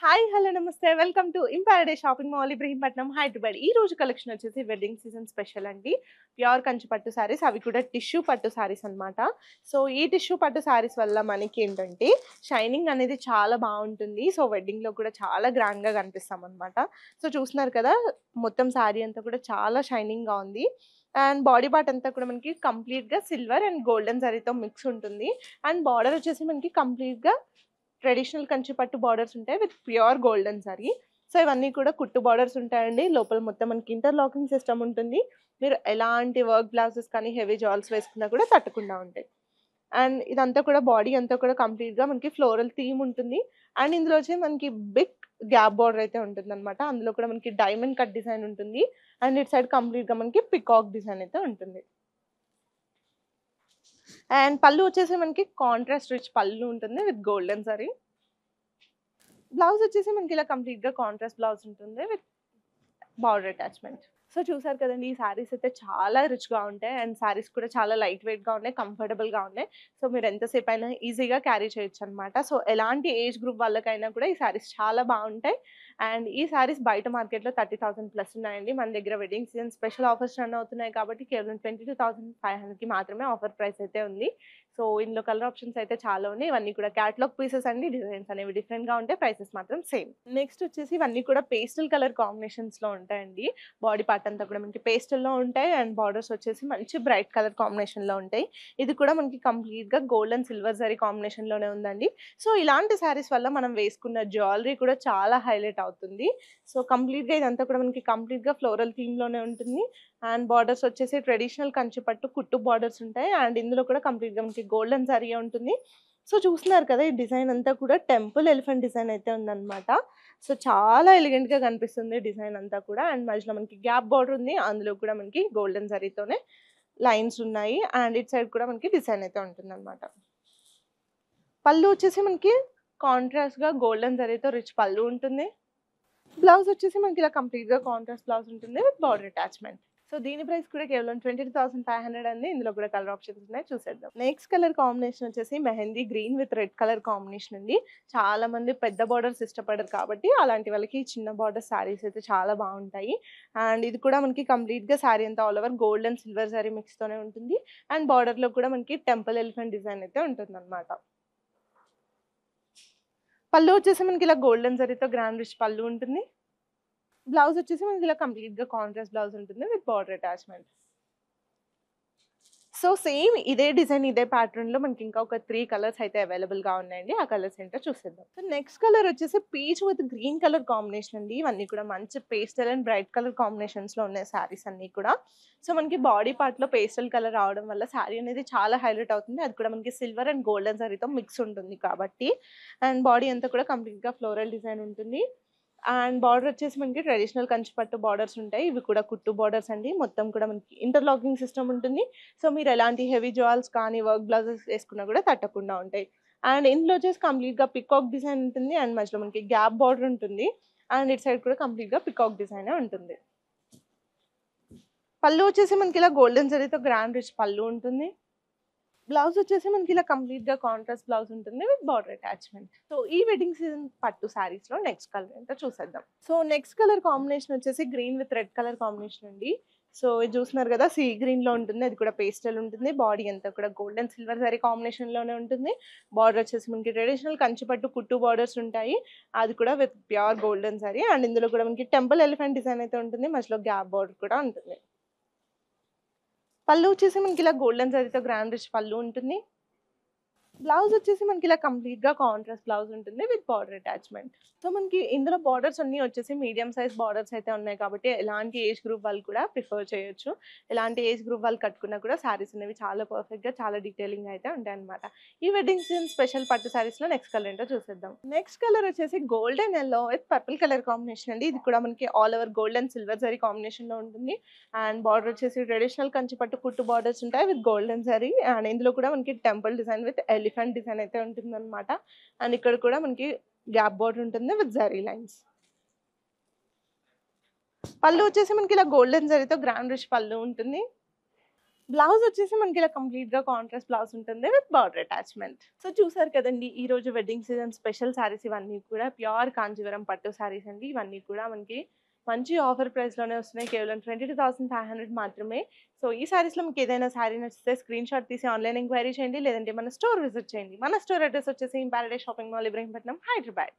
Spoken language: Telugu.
హాయ్ హలో నమస్తే వెల్కమ్ టు ఇంపారడే షాపింగ్ మాల్ ఇబ్రహీంపట్నం హైదరాబాద్. ఈ రోజు కలెక్షన్ వచ్చేసి వెడ్డింగ్ సీజన్ స్పెషల్ అండి. ప్యూర్ కంచి పట్టు సారీస్, అవి కూడా టిష్యూ పట్టు సారీస్ అన్నమాట. సో ఈ టిష్యూ పట్టు సారీస్ వల్ల మనకి ఏంటంటే షైనింగ్ అనేది చాలా బాగుంటుంది. సో వెడ్డింగ్లో కూడా చాలా గ్రాండ్గా కనిపిస్తాం అనమాట. సో చూస్తున్నారు కదా, మొత్తం సారీ అంతా కూడా చాలా షైనింగ్గా ఉంది. అండ్ బాడీ పార్ట్ అంతా కూడా మనకి కంప్లీట్గా సిల్వర్ అండ్ గోల్డెన్ జరీతో మిక్స్ ఉంటుంది. అండ్ బార్డర్ వచ్చేసి మనకి కంప్లీట్గా ట్రెడిషనల్ కంచి పట్టు బార్డర్స్ ఉంటాయి with pure golden sorry. So ఇవన్నీ కూడా కుట్టు బార్డర్స్ ఉంటాయండి. లోపల మొత్తం మనకి ఇంటర్లాకింగ్ సిస్టమ్ ఉంటుంది. మీరు ఎలాంటి వర్క్ బ్లౌజెస్ కానీ హెవీ జాల్స్ వేసుకున్నా కూడా తట్టకుండా ఉంటాయి. అండ్ ఇదంతా కూడా బాడీ అంతా కూడా కంప్లీట్గా మనకి ఫ్లోరల్ థీమ్ ఉంటుంది. అండ్ ఇందులో వచ్చి మనకి బిగ్ గ్యాప్ బార్డర్ అయితే ఉంటుందన్నమాట. అందులో కూడా మనకి డైమండ్ కట్ డిజైన్ ఉంటుంది. అండ్ ఇటు సైడ్ కంప్లీట్గా మనకి పికాక్ డిజైన్ అయితే ఉంటుంది. అండ్ పళ్ళు వచ్చేసి మనకి కాంట్రాస్ట్ రిచ్ పళ్ళు ఉంటుంది విత్ గోల్డెన్ సారీ. బ్లౌజ్ వచ్చేసి మనకి ఇలా కంప్లీట్‌గా కాంట్రాస్ట్ బ్లౌజ్ ఉంటుంది విత్ బార్డర్ అటాచ్‌మెంట్. సో చూసారు కదండీ, ఈ సారీస్ అయితే చాలా రిచ్‌గా ఉంటాయి. అండ్ సారీస్ కూడా చాలా లైట్ వెయిట్‌గా ఉన్నాయి, కంఫర్టబుల్‌గా ఉన్నాయి. సో మీరు ఎంతసేపు అయినా ఈజీగా క్యారీ చేయొచ్చనమాట. సో ఎలాంటి ఏజ్ గ్రూప్ వాళ్ళకైనా కూడా ఈ సారీస్ చాలా బాగుంటాయి. అండ్ ఈ సారీస్ బయట మార్కెట్‌లో 30,000 ప్లస్ ఉన్నాయండి. మన దగ్గర wedding season special offers run అవుతున్నాయి కాబట్టి కేవలం 22,500కి మాత్రమే ఆఫర్ ప్రైస్ అయితే ఉంది. సో ఇందులో కలర్ ఆప్షన్స్ అయితే చాలా ఉన్నాయి. ఇవన్నీ కూడా క్యాటలాగ్ పీసెస్ అండి. డిజైన్స్ అనేవి డిఫరెంట్‌గా ఉంటాయి. ప్రైసెస్ మాత్రం సేమ్. నెక్స్ట్ వచ్చేసి ఇవన్నీ కూడా పేస్టల్ కలర్ కాంబినేషన్స్‌లో ఉంటాయండి. బాడీ పార్ట్ అంతా కూడా మనకి పేస్టల్‌లో ఉంటాయి. అండ్ బార్డర్స్ వచ్చేసి మంచి బ్రైట్ కలర్ కాంబినేషన్‌లో ఉంటాయి. ఇది కూడా మనకి కంప్లీట్‌గా గోల్డ్ అండ్ సిల్వర్ జరీ కాంబినేషన్‌లోనే ఉందండి. సో ఇలాంటి శారీస్ వల్ల మనం వేసుకున్న జ్యువెలరీ కూడా చాలా హైలైట్ అవుతుంది. సో కంప్లీట్‌గా ఇదంతా కూడా మనకి కంప్లీట్‌గా ఫ్లోరల్ థీమ్‌లోనే ఉంటుంది. అండ్ బార్డర్స్ వచ్చేసి ట్రెడిషనల్ కంచి పట్టు కుట్టు బార్డర్స్ ఉంటాయి. అండ్ ఇందులో కూడా కంప్లీట్‌గా మనకి గోల్డెన్ జరీ ఉంటుంది. సో చూస్తున్నారు కదా, ఈ డిజైన్ అంతా కూడా టెంపుల్ ఎలిఫెంట్ డిజైన్ అయితే ఉందన్నమాట. సో చాలా ఎలిగెంట్‌గా కనిపిస్తుంది డిజైన్ అంతా కూడా. అండ్ మధ్యలో మనకి గ్యాప్ బార్డర్ ఉంది. అందులో కూడా మనకి గోల్డెన్ జరీతోనే లైన్స్ ఉన్నాయి. అండ్ ఇటు సైడ్ కూడా మనకి డిజైన్ అయితే ఉంటుందన్నమాట. పళ్ళు వచ్చేసి మనకి కాంట్రాస్ట్‌గా గోల్డెన్ జరీతో రిచ్ పళ్ళు ఉంటుంది. బ్లౌజ్ వచ్చేసి మనకి ఇలా కంప్లీట్‌గా కాంట్రాస్ట్ బ్లౌజ్ ఉంటుంది విత్ బార్డర్ అటాచ్‌మెంట్. సో దీని ప్రైస్ కూడా కేవలం 22,500 అండి. ఇందులో కూడా కలర్ ఆప్షన్స్ ఉన్నాయి, చూసేద్దాం. నెక్స్ట్ కలర్ కాంబినేషన్ వచ్చేసి mehndi green with red colour combination అండి. చాలా మంది పెద్ద బార్డర్స్ ఇష్టపడరు కాబట్టి అలాంటి వాళ్ళకి చిన్న బార్డర్ సారీస్ అయితే చాలా బాగుంటాయి. అండ్ ఇది కూడా మనకి కంప్లీట్‌గా సారీ అంతా all over gold and silver sari మిక్స్‌తోనే ఉంటుంది. అండ్ బార్డర్‌లో కూడా మనకి టెంపుల్ ఎలిఫెంట్ డిజైన్ అయితే ఉంటుందన్నమాట. పళ్ళు వచ్చేసి మనకి ఇలా గోల్డెన్ జరీతో గ్రాండ్ రిచ్ పళ్ళు ఉంటుంది. బ్లౌజ్ వచ్చేసి మనకి ఇలా కంప్లీట్‌గా కాంట్రాస్ట్ బ్లౌజ్ ఉంటుంది with border attachment. So same ఇదే డిజైన్, ఇదే ప్యాటర్న్‌లో మనకి ఇంకా ఒక 3 కలర్స్ అయితే అవైలబుల్‌గా ఉన్నాయండి. ఆ కలర్స్ ఏంటో చూసేద్దాం. సో నెక్స్ట్ కలర్ వచ్చేసి peach with green colour combination అండి. ఇవన్నీ కూడా మంచి పేస్టల్ అండ్ బ్రైట్ కలర్ కాంబినేషన్స్‌లో ఉన్నాయి సారీస్ అన్నీ కూడా. సో మనకి బాడీ పార్ట్‌లో పేస్టల్ కలర్ రావడం వల్ల సారీ అనేది చాలా హైలైట్ అవుతుంది. అది కూడా మనకి సిల్వర్ అండ్ గోల్డెన్ జరీతో మిక్స్ ఉంటుంది కాబట్టి. అండ్ బాడీ అంతా కూడా కంప్లీట్‌గా ఫ్లోరల్ డిజైన్ ఉంటుంది. అండ్ బార్డర్ వచ్చేసి మనకి ట్రెడిషనల్ కంచి పట్టు బార్డర్స్ ఉంటాయి. ఇవి కూడా కుట్టు బార్డర్స్ అండి. మొత్తం కూడా మనకి ఇంటర్లాకింగ్ సిస్టమ్ ఉంటుంది. సో మీరు ఎలాంటి హెవీ జాల్స్ కానీ వర్క్ బ్లౌజెస్ వేసుకున్నా కూడా తట్టకుండా ఉంటాయి. అండ్ ఇందులో వచ్చేసి కంప్లీట్‌గా పికాక్ డిజైన్ ఉంటుంది. అండ్ మధ్యలో మనకి గ్యాప్ బార్డర్ ఉంటుంది. అండ్ ఇటు సైడ్ కూడా కంప్లీట్‌గా పికాక్ డిజైనే ఉంటుంది. పళ్ళు వచ్చేసి మనకి ఇలా గోల్డెన్ జరీతో గ్రాండ్ రిచ్ పళ్ళు ఉంటుంది. బ్లౌజ్ వచ్చేసి మనకి ఇలా కంప్లీట్‌గా కాంట్రాస్ట్ బ్లౌజ్ ఉంటుంది విత్ బార్డర్ అటాచ్‌మెంట్. సో ఈ వెడ్డింగ్ సీజన్ పట్టు సారీస్‌లో నెక్స్ట్ కలర్ ఏంటో చూసేద్దాం. సో నెక్స్ట్ కలర్ కాంబినేషన్ వచ్చేసి green with red colour combination అండి. సో ఇది చూస్తున్నారు కదా, సీ గ్రీన్‌లో ఉంటుంది. అది కూడా పేస్టల్ ఉంటుంది. బాడీ అంతా కూడా గోల్డ్ అండ్ సిల్వర్ సారీ కాంబినేషన్‌లోనే ఉంటుంది. బార్డర్ వచ్చేసి మనకి ట్రెడిషనల్ కంచి పట్టు కుట్టు బార్డర్స్ ఉంటాయి. అది కూడా with pure golden sorry. And ఇందులో కూడా మనకి టెంపుల్ ఎలిఫెంట్ డిజైన్ అయితే ఉంటుంది. మధ్యలో గ్యాప్ బార్డర్ కూడా ఉంటుంది. పళ్ళు వచ్చేసి మనకి ఇలా గోల్డెన్ జరీతో గ్రాండ్ రిచ్ పళ్ళు ఉంటుంది. బ్లౌజ్ వచ్చేసి మనకి ఇలా కంప్లీట్‌గా కాంట్రాస్ట్ బ్లౌజ్ ఉంటుంది విత్ బార్డర్ అటాచ్‌మెంట్. సో మనకి ఇందులో బార్డర్స్ అన్నీ వచ్చేసి మీడియం సైజ్ బార్డర్స్ అయితే ఉన్నాయి కాబట్టి ఎలాంటి ఏజ్ గ్రూప్ వాళ్ళు కూడా ప్రిఫర్ చేయొచ్చు. ఎలాంటి ఏజ్ గ్రూప్ వాళ్ళు కట్టుకున్నా కూడా సారీస్ అనేవి చాలా పర్ఫెక్ట్‌గా, చాలా డీటెయిలింగ్‌గా అయితే ఉంటాయన్నమాట. ఈ వెడ్డింగ్ సీజన్ స్పెషల్ పట్టు సారీస్‌లో నెక్స్ట్ కలర్ ఏంటో చూసేద్దాం. నెక్స్ట్ కలర్ వచ్చేసి golden yellow with purple colour combination అండి. ఇది కూడా మనకి all over gold and silver zari కాంబినేషన్‌లో ఉంటుంది. అండ్ బార్డర్ వచ్చేసి ట్రెడిషనల్ కంచి పట్టు కుట్టు బార్డర్స్ ఉంటాయి విత్ గోల్డెన్ జరీ. అండ్ ఇందులో కూడా మనకి temple design with elephant design అయితే ఉంటుందన్నమాట. అండ్ ఇక్కడ కూడా మనకి గ్యాప్ బార్డర్ ఉంటుంది విత్ జరీ లైన్స్. పళ్ళు వచ్చేసి మనకి ఇలా గోల్డెన్ జరీతో గ్రాండ్ రిచ్ పళ్ళు ఉంటుంది. బ్లౌజ్ వచ్చేసి మనకి ఇలా కంప్లీట్‌గా కాంట్రాస్ట్ బ్లౌజ్ ఉంటుంది విత్ బార్డర్ అటాచ్‌మెంట్. సో చూసారు కదండీ! ఈరోజు వెడ్డింగ్ సీజన్ స్పెషల్ శారీస్ ఇవన్నీ కూడా ప్యూర్ కాంజీవరం పట్టు శారీస్ అండి. ఇవన్నీ కూడా మనకి మంచి ఆఫర్ ప్రైస్‌లోనే వస్తున్నాయి. కేవలం 22,500 మాత్రమే. సో ఈ శారీస్‌లో మీకు ఏదైనా శారీ నచ్చితే స్క్రీన్‌షాట్ తీసి ఆన్‌లైన్ ఎంక్వైరీ చేయండి. లేదంటే మన స్టోర్ విజిట్ చేయండి. మన స్టోర్ అడ్రెస్ వచ్చేసి Paradise shopping mall, Ibrahimpatnam, Hyderabad.